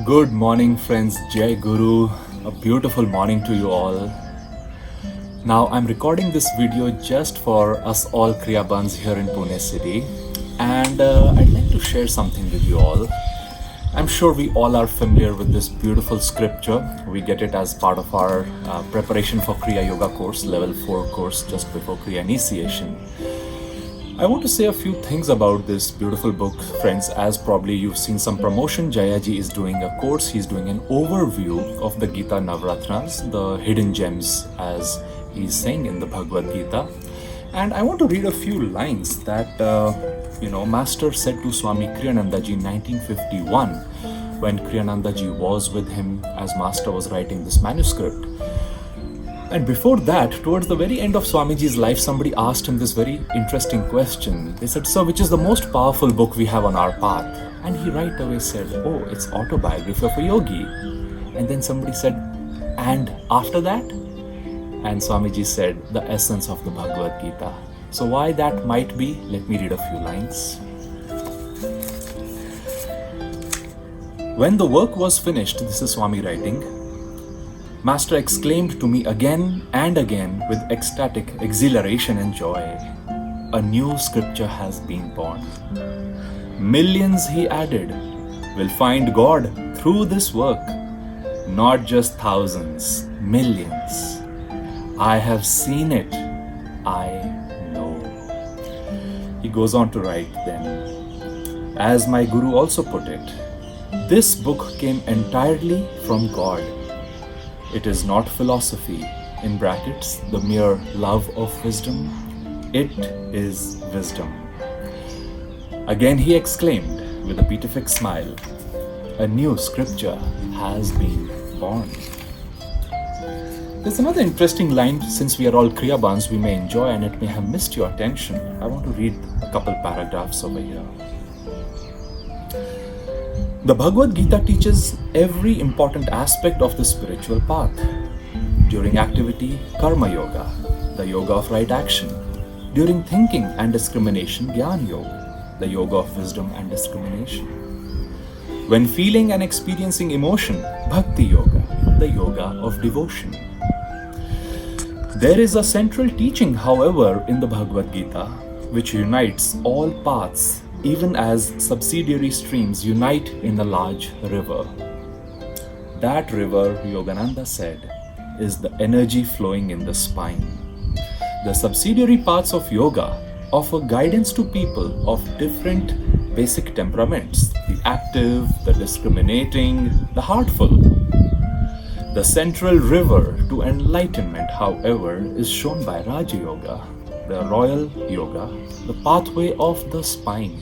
Good morning, friends. Jai Guru. A beautiful morning to you all. Now, I'm recording this video just for us all Kriyabans here in Pune city, and I'd like to share something with you all. I'm sure we all are familiar with this beautiful scripture. We get it as part of our preparation for Kriya Yoga course, level 4 course, just before Kriya initiation. I want to say a few things about this beautiful book, friends. As probably you've seen some promotion, Jayaji is doing a course. He's doing an overview of the Gita Navratnas, the hidden gems, as he's saying in the Bhagavad Gita. And I want to read a few lines that, Master said to Swami Kriyanandaji in 1951, when Kriyanandaji was with him as Master was writing this manuscript. And before that, towards the very end of Swamiji's life, somebody asked him this very interesting question. They said, "Sir, which is the most powerful book we have on our path?" And he right away said, "Oh, it's Autobiography of a Yogi." And then somebody said, "And after that?" And Swamiji said, "The essence of the Bhagavad Gita." So why that might be, let me read a few lines. When the work was finished, this is Swami writing, Master exclaimed to me again and again with ecstatic exhilaration and joy, "A new scripture has been born. Millions," he added, "will find God through this work. Not just thousands, millions. I have seen it. I know." He goes on to write then, as my Guru also put it, "This book came entirely from God. It is not philosophy, in brackets, the mere love of wisdom. It is wisdom." Again he exclaimed with a beatific smile, "A new scripture has been born." There's another interesting line, since we are all Kriyabans, we may enjoy and it may have missed your attention. I want to read a couple paragraphs over here. The Bhagavad Gita teaches every important aspect of the spiritual path. During activity, Karma Yoga, the yoga of right action. During thinking and discrimination, Jnana Yoga, the yoga of wisdom and discrimination. When feeling and experiencing emotion, Bhakti Yoga, the yoga of devotion. There is a central teaching, however, in the Bhagavad Gita, which unites all paths, even as subsidiary streams unite in a large river. That river, Yogananda said, is the energy flowing in the spine. The subsidiary parts of yoga offer guidance to people of different basic temperaments, the active, the discriminating, the heartful. The central river to enlightenment, however, is shown by Raja Yoga, the royal yoga, the pathway of the spine.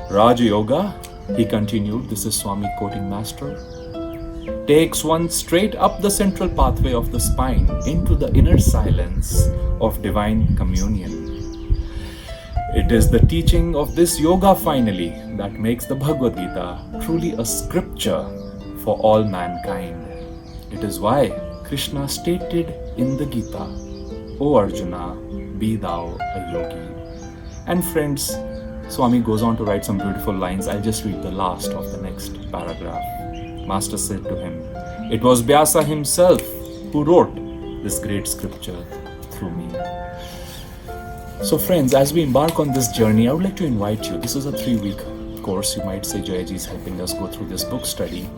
Raja Yoga, he continued, this is Swami quoting Master, takes one straight up the central pathway of the spine into the inner silence of divine communion. It is the teaching of this yoga finally that makes the Bhagavad Gita truly a scripture for all mankind. It is why Krishna stated in the Gita, "O Arjuna, be thou a yogi." And friends, Swami goes on to write some beautiful lines. I'll just read the last of the next paragraph. Master said to him, "It was Vyasa himself who wrote this great scripture through me." So friends, as we embark on this journey, I would like to invite you. This is a 3-week course. You might say Jayaji is helping us go through this book study.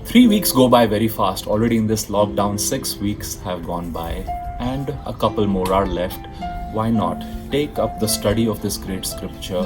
3 weeks go by very fast. Already in this lockdown, 6 weeks have gone by and a couple more are left. Why not take up the study of this great scripture?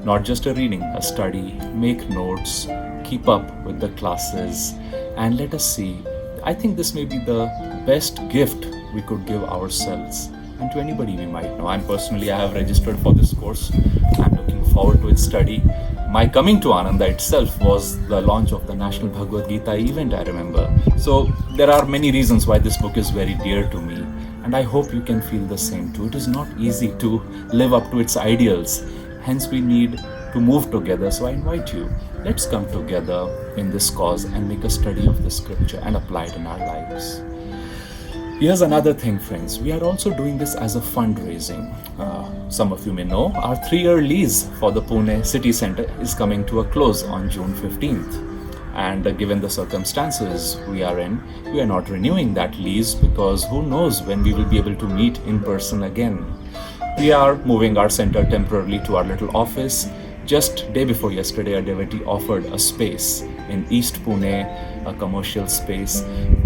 Not just a reading, a study, make notes, keep up with the classes, and let us see. I think this may be the best gift we could give ourselves and to anybody we might know. I have registered for this course. I'm looking forward to its study. My coming to Ananda itself was the launch of the National Bhagavad Gita event, I remember. So there are many reasons why this book is very dear to me. And I hope you can feel the same too. It is not easy to live up to its ideals. Hence we need to move together. So I invite you, let's come together in this cause and make a study of the scripture and apply it in our lives. Here's another thing, friends. We are also doing this as a fundraising. Some of you may know, our 3-year lease for the Pune city center is coming to a close on June 15th. And given the circumstances we are in, we are not renewing that lease because who knows when we will be able to meet in person again. We are moving our center temporarily to our little office. Just day before yesterday, a devotee offered a space in East Pune, a commercial space.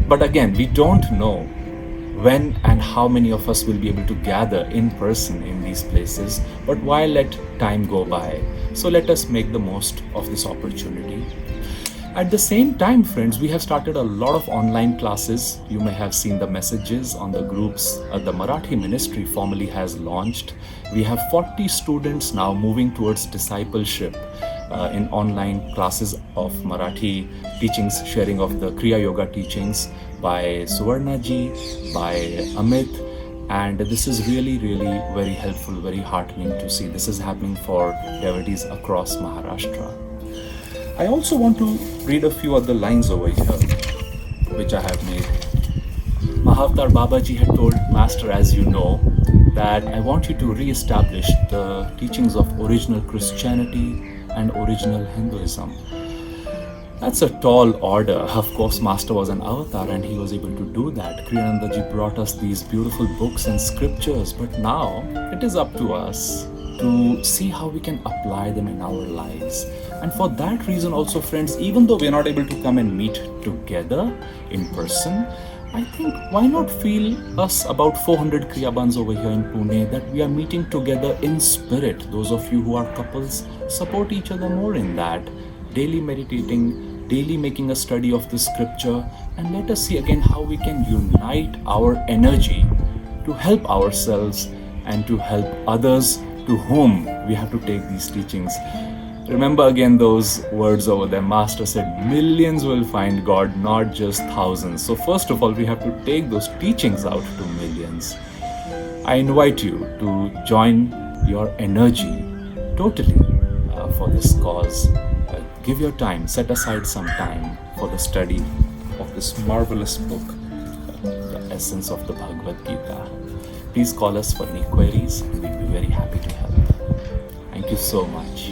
But again, we don't know when and how many of us will be able to gather in person in these places. But why let time go by? So let us make the most of this opportunity. At the same time, friends, we have started a lot of online classes. You may have seen the messages on the groups. The Marathi Ministry formally has launched. We have 40 students now moving towards discipleship in online classes of Marathi teachings, sharing of the Kriya Yoga teachings by Suvarna ji, by Amit. And this is really, really very helpful, very heartening to see. This is happening for devotees across Maharashtra. I also want to read a few other lines over here, which I have made. Mahavatar Babaji had told Master, as you know, that I want you to re-establish the teachings of original Christianity and original Hinduism. That's a tall order. Of course, Master was an avatar and he was able to do that. Kriyananda ji brought us these beautiful books and scriptures, but now it is up to us to see how we can apply them in our lives. And for that reason also, friends, even though we are not able to come and meet together in person, I think why not feel us about 400 Kriyabans over here in Pune that we are meeting together in spirit. Those of you who are couples, support each other more in that. Daily meditating, daily making a study of the scripture, and let us see again how we can unite our energy to help ourselves and to help others to whom we have to take these teachings. Remember again those words over there. Master said, millions will find God, not just thousands. So first of all, we have to take those teachings out to millions. I invite you to join your energy totally for this cause. Give your time, set aside some time for the study of this marvelous book, the essence of the Bhagavad Gita. Please call us for any queries and we'll be very happy to help. Thank you so much.